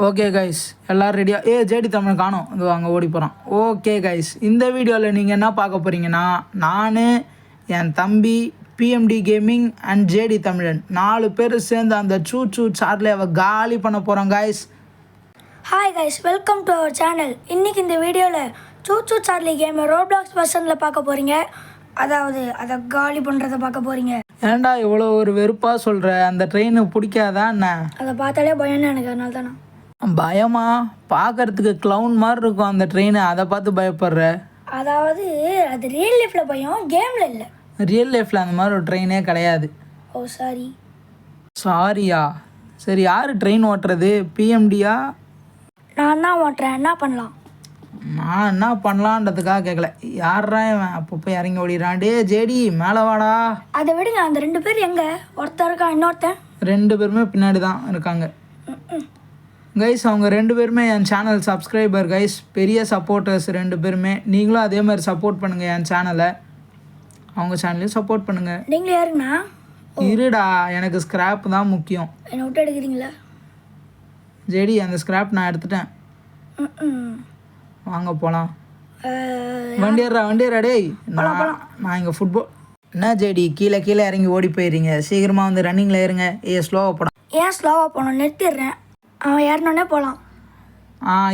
Okay guys எல்லோரும் ரெடியாக JD Tamil காணும் இது அங்கே ஓடி போகிறான். ஓகே கைஸ், இந்த வீடியோவில் நீங்கள் என்ன பார்க்க போகிறீங்கன்னா, நான் என் தம்பி பிஎம்டி கேமிங் அண்ட் ஜேடி தமிழன் 4 பேர் சேர்ந்து அந்த சூ சார்லேவை காலி பண்ண போகிறோம் guys. Hi guys, welcome to our channel. இன்றைக்கி இந்த வீடியோவில் சூ சார்லி கேமை ரோப்ளாக்ஸ் வெர்ஷனில் பார்க்க போகிறீங்க. அதாவது அதை காலி பண்ணுறதை பார்க்க போகிறீங்க. ஏன்டா இவ்வளோ ஒரு வெறுப்பாக சொல்கிற? அந்த ட்ரெயினை பிடிக்காதா என்ன? அதை பார்த்தாலே பயம்னு எனக்கு, அதனால தானே. பயமா? பார்க்கறதுக்கு க்ளவுன் மாதிரி இருக்கும் அந்த ட்ரெயினை, அதை பார்த்து பயப்படுற? அதாவது அது ரியல் லைஃப்பில் பயம், கேமில் இல்லை. ரியல் லைஃப்பில் அந்த மாதிரி ஒரு ட்ரெயினே கிடையாது. ஓ சாரி. சாரியா? சரி, யார் ட்ரெயின் ஓட்டுறது? பிஎம்டியா? நான் தான் ஓட்டுறேன். என்ன பண்ணலாம்? நான் என்ன பண்ணலான்றதுக்காக கேட்கல. யாரா இவன் அப்பப்போ இறங்கி ஓடிடுறான்? டே ஜேடி மேலே வாடா. அதை விடுங்க, அந்த 2 பேர் எங்கே? ஒருத்தர் இருக்கான், இன்னொருத்தன். 2 பேருமே பின்னாடி தான் இருக்காங்க கைஸ். அவங்க 2 பேருமே என் சேனல் சப்ஸ்கிரைபர் கைஸ், பெரிய சப்போர்ட்டர்ஸ் 2 பேருமே. நீங்களும் அதே மாதிரி சப்போர்ட் பண்ணுங்கள் என் சேனலை, அவங்க சேனலையும் சப்போர்ட் பண்ணுங்கள். நீங்களும் யாருண்ணா? இருடா, எனக்கு ஸ்கிராப் தான் முக்கியம். என்னை விட்டு எடுக்கிறீங்களா? ஜேடி அந்த ஸ்கிராப் நான் எடுத்துட்டேன். வாங்க போகலாம். வண்டியரா டேய். நான் இங்கே ஃபுட்பால். என்ன ஜேடி கீழே இறங்கி ஓடி போயிடுறீங்க? சீக்கிரமாக வந்து ரன்னிங்கில் ஏறுங்க. ஸ்லோவாக போடாம். ஏன் ஸ்லோவாக போகணும்? நிறுத்திடுறேன். அவன் ஏறினோடனே போகலாம்.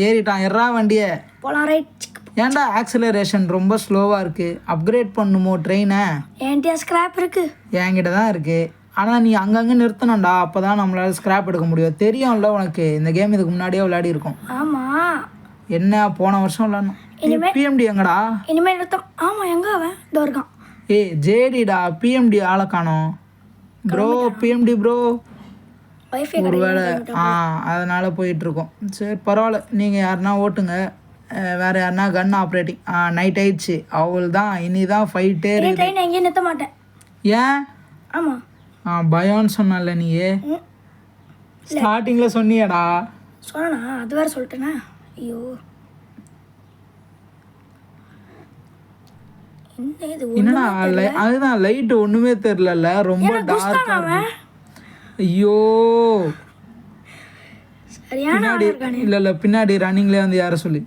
ஏறிட்டான். எறா வண்டியை போகலாம். ரைட். ஏன்டா ஆக்சிலரேஷன் ரொம்ப ஸ்லோவாக இருக்குது? அப்கிரேட் பண்ணுமோ ட்ரெயினை? என்கிட்ட ஸ்கிராப் இருக்குது. என்கிட்ட தான் இருக்குது. ஆனால் நீ அங்கங்கே நிறுத்தணும்டா, அப்போ தான் நம்மளால் ஸ்கிராப் எடுக்க முடியும். தெரியும்ல உனக்கு, இந்த கேம் இதுக்கு முன்னாடியே விளையாடி இருக்கோம். ஆமாம். என்ன போன வருஷம் விளையாடணும். பிஎம்டி எங்கடா? இனிமேல் நிறுத்தம். ஆமாம், எங்கே அவன்? இதோ இருக்கான். ஜேடிடா, பிஎம்டி ஆளை காணோம் ப்ரோ. பிஎம்டி ப்ரோ ஒருவேளை அதனால் போயிட்டுருக்கோம். சரி பரவாயில்ல, நீங்கள் யாருன்னா ஓட்டுங்க. வேறு யாருன்னா கன் ஆப்ரேட்டிங். நைட் ஆயிடுச்சு, அவள் தான் இனி தான் ஃபைட்டே இருக்கு. ட்ரெயின் எங்கேயும் நிறுத்த மாட்டேன். ஏன்? ஆமாம் பயம்னு சொன்னல நீயே ஸ்டார்டிங்கில் சொன்னியடா. சொன்னா அது வேறு சொல்லிட்டேனா? ஐயோ, என்னடா அதுதான் லைட் ஒன்றுமே தெரிலல, ரொம்ப டார்க்காக. ஐயோ, பின்னாடி இல்லை பின்னாடி ரன்னிங்லேயே வந்து யாரை சொல்லி.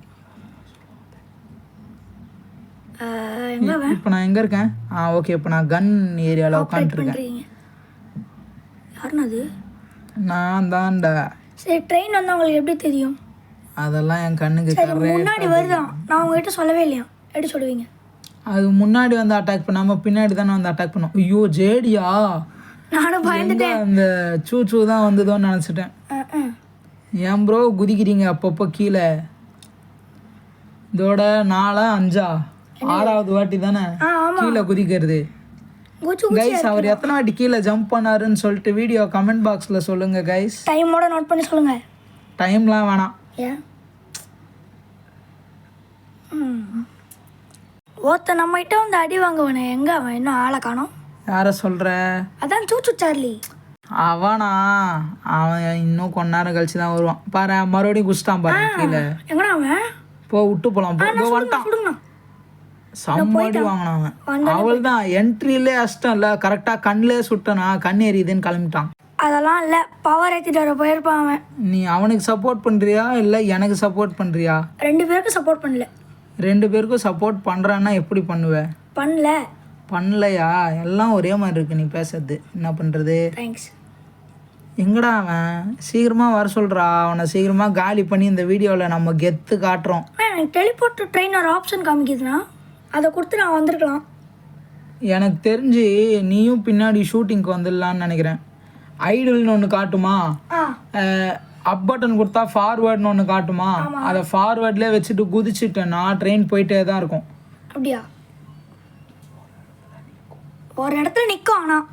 இப்போ நான் எங்கே இருக்கேன்? ஓகே, இப்போ நான் கன் ஏரியாவில் உட்காந்துருக்கேன். நான் தான்டா. சரி, ட்ரெயின் வந்து உங்களுக்கு எப்படி தெரியும்? அதெல்லாம் என் கண்ணுக்கு முன்னாடி வருதான். நான் உங்ககிட்ட சொல்லவே இல்லையா? எப்படி சொல்லுவீங்க? அது முன்னாடி வந்து அட்டாக் பண்ணாமல் பின்னாடி தானே வந்து அட்டாக் பண்ணோம். ஐயோ ஜேடியா, நானும் பயந்துட்டேன். அந்த சூ தான் வந்ததோன்னு நினச்சிட்டேன். ஏன் ப்ரோ குதிக்கிறீங்க அப்பப்போ கீழே? இதோட 4 5 6வது வாட்டி தானே கீழே குதிக்கிறது கைஸ். அவர் எத்தனை வாட்டி கீழே ஜம்ப் பண்ணாருன்னு சொல்லிட்டு வீடியோ கமெண்ட் பாக்ஸில் சொல்லுங்கள் கைஸ். டைமோட நோட் பண்ணி சொல்லுங்கள். டைம்லாம் வேணாம். ஒருத்த நம்மகிட்ட வந்து அடி வாங்குவனே, எங்கே அவன்? இன்னும் ஆளை காணோம். யாரை சொல்கிற? அதான் சூ சார்லி. அவனா? அவன் இன்னும் கொஞ்ச நேரம் கழிச்சு தான் வருவான் பாரு. மறுபடியும் குச்சிட்டான் பாரு கீழே. எங்கடா அவன்? விட்டு போகலாம். வந்துட்டான். சம்மாடி வாங்கினான் அவன். அவள் தான் என்ட்ரிலே அஷ்டம் இல்லை, கரெக்டாக கண்ணிலே சுட்டனா கண் எரியுதுன்னு கிளம்பிட்டான். அதெல்லாம் இல்லை, பவர் ஏற்றிட்டு வர போயிருப்பான் அவன். நீ அவனுக்கு சப்போர்ட் பண்ணுறியா இல்லை எனக்கு சப்போர்ட் பண்ணுறியா? 2 பேருக்கும் சப்போர்ட் பண்ணல. 2 பேருக்கும் சப்போர்ட் பண்ணுறான்னா எப்படி பண்ணுவேன்? பண்ணலையா? எல்லாம் ஒரே மாதிரி இருக்கு நீ பேசுறது. என்ன பண்ணுறது? தேங்க்ஸ். எங்கடா அவன்? சீக்கிரமாக வர சொல்கிறா. அவனை சீக்கிரமாக காலி பண்ணி இந்த வீடியோவில் நம்ம கெத்து காட்டுறோம். டெலிபோர்ட் ட்ரெயின் ஒரு ஆப்ஷன் காமிக்குதுண்ணா, அதை கொடுத்து நான் வந்திருக்கலாம். எனக்கு தெரிஞ்சு நீயும் பின்னாடி ஷூட்டிங்க்கு வந்துடலான்னு நினைக்கிறேன். ஐடல்னு ஒன்று காட்டுமா, அப் பட்டன் கொடுத்தா ஃபார்வேர்டுன்னு ஒன்று காட்டுமா, அதை ஃபார்வேர்ட்லேயே வச்சுட்டு குதிச்சுட்டேன்னா ட்ரெயின் போயிட்டே தான் இருக்கும். அப்படியா? ஒரு இடத்துல நிற்கும். ஆனால்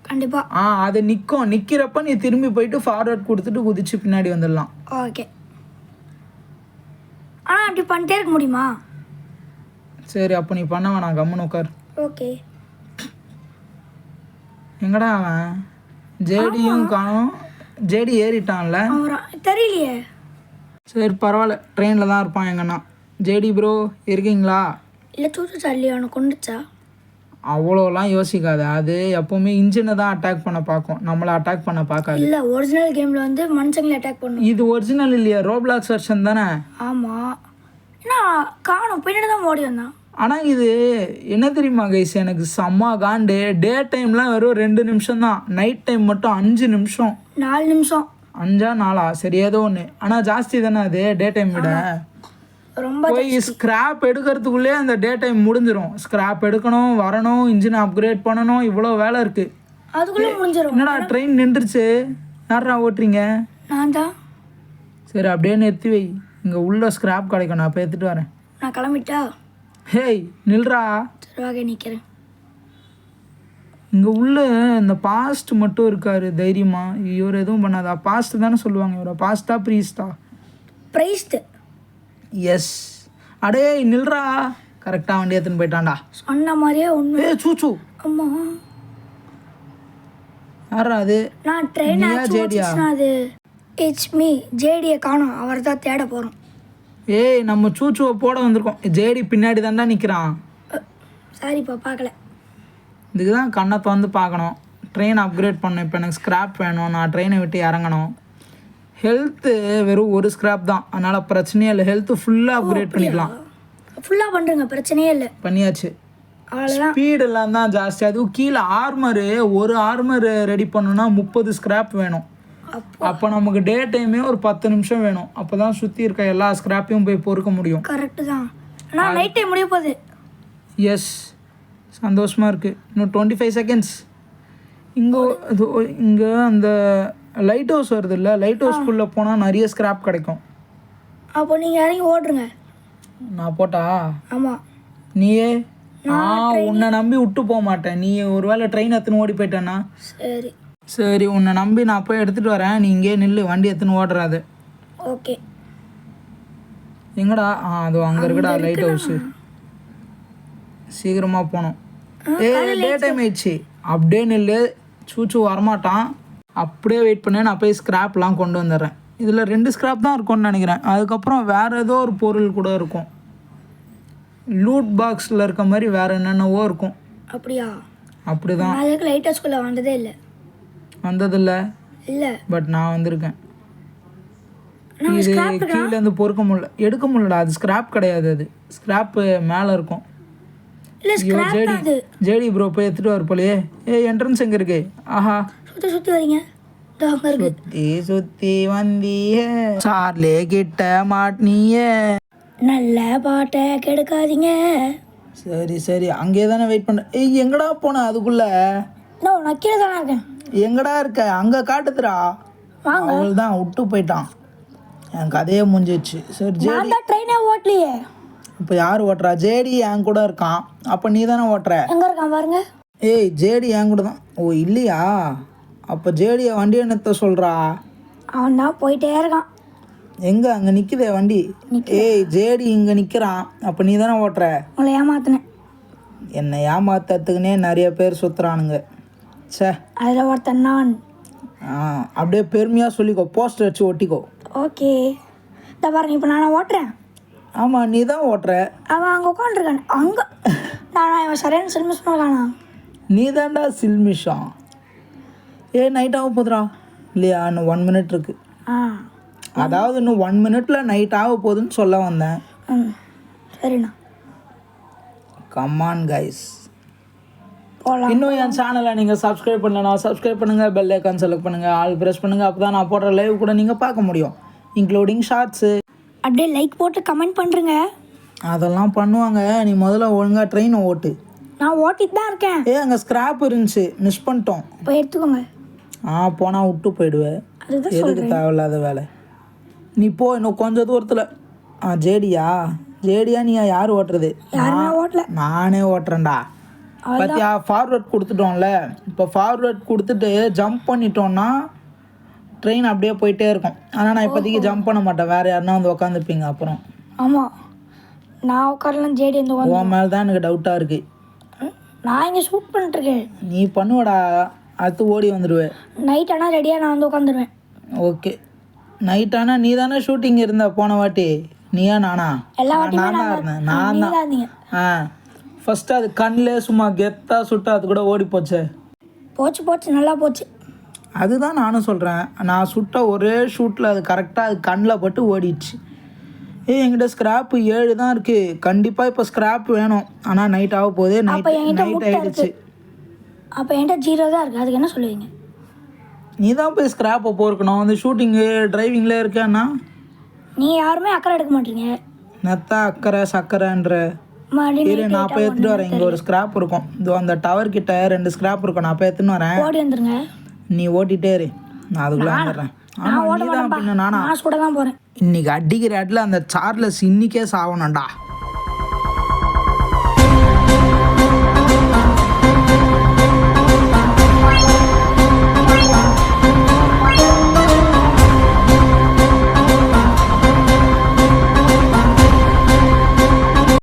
கண்டிப்பாக அது நிற்கிறப்ப நீ திரும்பி போயிட்டு ஃபார்வேர்ட் கொடுத்துட்டு குதிச்சு பின்னாடி வந்துடலாம். ஓகே, ஆனால் அப்படி பண்ணிட்டே இருக்க முடியுமா? சரி, அப்போ நீ பண்ண வேணாம், கம்முன்னு உட்கார். ஓகே. எங்கடா அவன்? ஜேடியும் காணும். ஜேடி ஏறிட்டான்ல? தெரியலையே. சரி பரவாயில்ல, ட்ரெயினில் தான் இருப்பான் எங்கன்னா. ஜேடி ப்ரோ இருக்கீங்களா? இல்லை சூ சார்லி அவனை கொண்டுச்சா? அவ்வளோலாம் யோசிக்காது. அது எப்போவுமே இன்ஜினை தான் அட்டாக் பண்ண பார்க்கும், நம்மளை அட்டாக் பண்ண பார்க்காது. இல்லை ஒரிஜினல் கேமில் வந்து மனுஷங்களை அட்டாக் பண்ணும். இது ஒரிஜினல் இல்லையா, ரோப்ளாக்ஸ் வெர்ஷன் தானே? ஆமாம். ஏன்னா காணும் பின்னாடி தான் ஓடி வந்தான். ஆனால் இது என்ன தெரியுமா கைஸ், எனக்கு செம்ம காண்டு. டே டைம்லாம் வெறும் 2 நிமிஷம் தான், நைட் டைம் மட்டும் 5 நிமிஷம். 4 நிமிஷம். 5ஆ 4ஆ சரி ஏதோ ஒன்று. ஆனால் ஜாஸ்தி தானே அது டே டைம் விட. ரொம்ப போய் ஸ்கிராப் எடுக்கிறதுக்குள்ளே அந்த டே டைம் முடிஞ்சிடும். ஸ்கிராப் எடுக்கணும், வரணும், இன்ஜினை அப்கிரேட் பண்ணணும், இவ்வளோ வேலை இருக்குது. அதுக்குள்ளே முடிஞ்சிடும். என்னடா ட்ரெயின் நின்றுச்சு, யாரா ஓட்டுறீங்க? நான் தான். சரி அப்படியே நிறுத்தி வை, இங்கே உள்ள ஸ்கிராப் கிடைக்கும், நான் போய் எடுத்துகிட்டு வரேன். நான் கிளம்பிட்டா? ஹேய் நில்றா. சரி வாங்க நிற்கிறேன். இங்கே உள்ள இந்த பாஸ்ட் மட்டும் இருக்காரு தைரியமா, இவர் எதுவும் பண்ணாதா? பாஸ்ட் தானே சொல்லுவாங்க இவரை, பாஸ்டா ப்ரீஸ்டா? பிரைஸ்டு. எஸ். அடே நில்றா, கரெக்டாக வண்டி எடுத்துன்னு போயிட்டான்டா. சொன்ன மாதிரியே உண்மை. சூச்சு. அம்மா யாரா அது? நான் ட்ரெயின் அது இட்ஸ் மீ. ஜேடியை காணோம், அவர் தான் தேட போகிறோம். ஏய் நம்ம சூச்சுவை போட வந்திருக்கோம், ஜேடி பின்னாடி தான்டா நிற்கிறான். சாரிப்பா பார்க்கல. இதுக்கு தான் கண்ணை திறந்து பார்க்கணும். ட்ரெயின் அப்கிரேட் பண்ணணும். இப்போ எனக்கு ஸ்க்ராப் வேணும், நான் ட்ரெயினை விட்டு இறங்கணும். ஹெல்த்து வெறும் 1 ஸ்க்ராப் தான், அதனால் பிரச்சனையே இல்லை. ஹெல்த்து ஃபுல்லாக அப்கிரேட் பண்ணிக்கலாம். ஃபுல்லாக பண்ணுறங்க, பிரச்சனையே இல்லை. பண்ணியாச்சு. அவ்வளோதான். ஸ்பீடெல்லாம் தான் ஜாஸ்தி. அதுவும் கீழே ஆர்மரு, ஒரு ஆர்மர் ரெடி பண்ணணும்னா 30 ஸ்க்ராப் வேணும். அப்போ நமக்கு டே டைமே ஒரு 10 நிமிஷம் வேணும். அப்போ தான் சுற்றி இருக்க எல்லா ஸ்க்ராப்பையும் போய் பொறுக்க முடியும். கரெக்டு தான். ஆனால் நைட் டைம் முடிய போகுது. எஸ், சந்தோஷமாக இருக்குது. இன்னும் 25 செகண்ட்ஸ். இங்கே அந்த லைட் ஹவுஸ் வருது இல்லை, லைட் ஹவுஸ்குள்ளே போனால் நிறைய ஸ்க்ராப் கிடைக்கும். அப்போ நீங்கள் இறங்கி ஓடுறங்க. நான் போட்டா? ஆமாம். நீயே? உன்னை நம்பி விட்டு போக மாட்டேன். நீ ஒரு வேளை ட்ரெயின் எடுத்துன்னு ஓடி போயிட்டேன்னா? சரி சரி, உன்னை நம்பி நான் போய் எடுத்துகிட்டு வரேன், நீ இங்கே நில்லு, வண்டி எடுத்துன்னு ஓடுறாது. ஓகே. எங்கடா? அது அங்கே இருக்குடா லைட் ஹவுஸு. சீக்கிரமாக போகணும். டே டைம் ஆயிடுச்சு. அப்படியே நில்லு, சூச்சு வரமாட்டான். அப்படியே வெயிட் பண்ணி நான் போய் ஸ்க்ராப்லாம் கொண்டு வந்துடுறேன். இதில் 2 ஸ்க்ராப் தான் இருக்கும்னு நினைக்கிறேன். அதுக்கப்புறம் வேறு ஏதோ ஒரு பொருள் கூட இருக்கும். லூட் பாக்ஸில் இருக்க மாதிரி வேறு என்னென்னவோ இருக்கும். அப்படியா? அப்படி தான். அதுக்கு லைட் ஹவுஸ்குள்ளே வந்ததே இல்லை. வந்ததில்லை? இல்லை. பட் நான் வந்திருக்கேன். இது கீழேருந்து பொறுக்க முடியல, எடுக்க முடியலடா. அது ஸ்க்ராப் கிடையாது, அது ஸ்க்ராப்பு மேலே இருக்கும். இல்லை ஸ்க்ராப் அது. ஜேடி ப்ரோ போய் எடுத்துகிட்டு வர போலையே. என்ட்ரன்ஸ் எங்கே இருக்கு? ஆஹா, சுற்றி வரீங்க. சுத்தி வந்திய சார்லே கிட்ட மாட்டினிய. நல்ல பாட்டை கெடுக்காதீங்க. சரி சரி, அங்கே தானே வெயிட் பண்ண. எங்கடா போன அதுக்குள்ள? நான் கீழே தானே இருக்கேன். எங்கடா இருக்க? அங்கே காட்டுதுடா. அவள் தான் விட்டு போயிட்டான். என் கதையே முடிஞ்சிச்சு. சரி ஜேடி ட்ரெயினே ஓட்டலையே. இப்போ யார் ஓட்டுறா? ஜேடி என் கூட இருக்கான். அப்போ நீ தானே ஓட்டுற? எங்கே இருக்கான் பாருங்க. ஜேடி என் கூட தான். ஓ இல்லையா? அப்போ ஜேடியை வண்டியை நிறுத்த சொல்கிறா. அவன் தான் போயிட்டே இருக்கான். எங்கே? அங்கே நிற்குதே வண்டி. ஜேடி இங்கே நிற்கிறான். அப்போ நீ தானே ஓட்டுற? உங்களை ஏமாத்தினேன். என்னை ஏமாத்துறதுக்குன்னே நிறைய பேர் சுற்றுறானுங்க. சே, அதில் ஒருத்தன் நான். அப்படியே பெருமையாக சொல்லிக்கோ, போஸ்டர் வச்சு ஒட்டிக்கோ. ஓகே. இந்த பாருங்க, இப்போ நான் ஓட்டுறேன். ஆமாம், நீ தான் ஓட்டுற. அவன் அங்கே உட்காந்துருக்கான். அங்கே நான் இவன் சரியான சில்மிஷ் பண்ணானா? நீ தான்டா சில்மிஷம். நைட் ஆக போதுடா. இல்லையா? இன்னும் 1 மினிட் இருக்கு. அதாவது இன்னும் 1 மினிட்ல நைட் ஆக போகுதுன்னு சொல்ல வந்தேன். சரிண்ணா. கமான் கைஸ், போகலாம். இன்னும் என் சேனலை நீங்கள் சப்ஸ்கிரைப் பண்ணலன்னா சப்ஸ்கிரைப் பண்ணுங்கள், பெல் ஐக்கான் செலக்ட் பண்ணுங்கள், ஆல் ப்ரெஸ் பண்ணுங்கள். அப்போ தான் நான் போடுற லைவ் கூட நீங்கள் பார்க்க முடியும், இன்க்ளூடிங் ஷார்ட்ஸு. அப்படியே லைக் போட்டு கமெண்ட் பண்ணுறங்க. அதெல்லாம் பண்ணுவாங்க. நீ முதல்ல ஒழுங்காக ட்ரெயினை ஓட்டு. நான் ஓட்டிட்டு தான் இருக்கேன். அங்கே ஸ்க்ராப் இருந்துச்சு, மிஸ் பண்ணிட்டோம். போய் எடுத்துக்கோங்க. போனால் விட்டு போயிடுவேன். எதுக்கு தேவையில்லாத வேலை. நீ போ, இன்னும் கொஞ்சம் தூரத்தில். ஜேடியா நீ யார் ஓட்டுறது? நானே ஓட்டுறேன்டா. பார்த்தியா, ஃபார்வர்ட் கொடுத்துட்டோம்ல. இப்போ ஃபார்வர்ட் கொடுத்துட்டு ஜம்ப் பண்ணிட்டோன்னா ட்ரெயின் அப்படியே போயிட்டே இருக்கும். ஆனால் நான் இப்போதைக்கு ஜம்ப் பண்ண மாட்டேன், வேறு யாருன்னா வந்து உட்காந்துப்பீங்க அப்புறம். ஆமாம், நான் உட்காரலாம். ஜேடி வந்து உன் மேலே தான் எனக்கு டவுட்டாக இருக்குது. நான் இங்கே ஷூட் பண்ணிட்டுருக்கேன். நீ பண்ணுவடா, அடுத்து ஓடி வந்துடுவேன். நைட் ஆனால் ரெடியாக நான் வந்து உட்காந்துருவேன். ஓகே, நைட் ஆனால் நீ தானே ஷூட்டிங் இருந்த போன வாட்டி? நீயா நானா? எல்லா வாட்டியும் நான் தான் இருந்தேன். நான் தான். ஃபஸ்ட்டு அது கண்ணில் சும்மா கெத்தாக சுட்டு அது கூட ஓடி போச்சே. போச்சு நல்லா போச்சு. அதுதான் நானும் சொல்கிறேன். நான் சுட்ட ஒரே ஷூட்டில் அது கரெக்டாக அது கண்ணில் பட்டு ஓடிடுச்சு. என்கிட்ட ஸ்க்ராப்பு 7 தான் இருக்குது. கண்டிப்பாக இப்போ ஸ்க்ராப் வேணும். ஆனால் நைட் ஆக போகுது. நைட் ஆகிடுச்சு. அப்போ என்கிட்ட 0 தான் இருக்குது. அதுக்கு என்ன சொல்லுவீங்க? நீ தான் போய் ஸ்க்ராப்பை போர்க்கணும். அந்த ஷூட்டிங்கு டிரைவிங்கில் இருக்கேன்னா நீ யாருமே அக்கறை எடுக்க மாட்டீங்க. நெத்தா அக்கறை சக்கரைன்ற இரு, நான் போய் எடுத்துகிட்டு வரேன். இங்கே ஒரு ஸ்க்ராப் இருக்கும். இதோ அந்த டவர் கிட்ட 2 ஸ்க்ராப் இருக்கும். நான் போய் எடுத்துன்னு வரேன். ஓடி வந்துருங்க. நீ ஓட்டிகிட்டே இரு, நான் அதுக்குள்ளே வந்துடுறேன். ஆமாம், நீ தான் பின்ன நானா நான் சுட தான் போகிறேன். இன்னைக்கு அடிக்கிற இடத்துல அந்த சார்லஸ் இன்னிக்கே சாவணும்டா.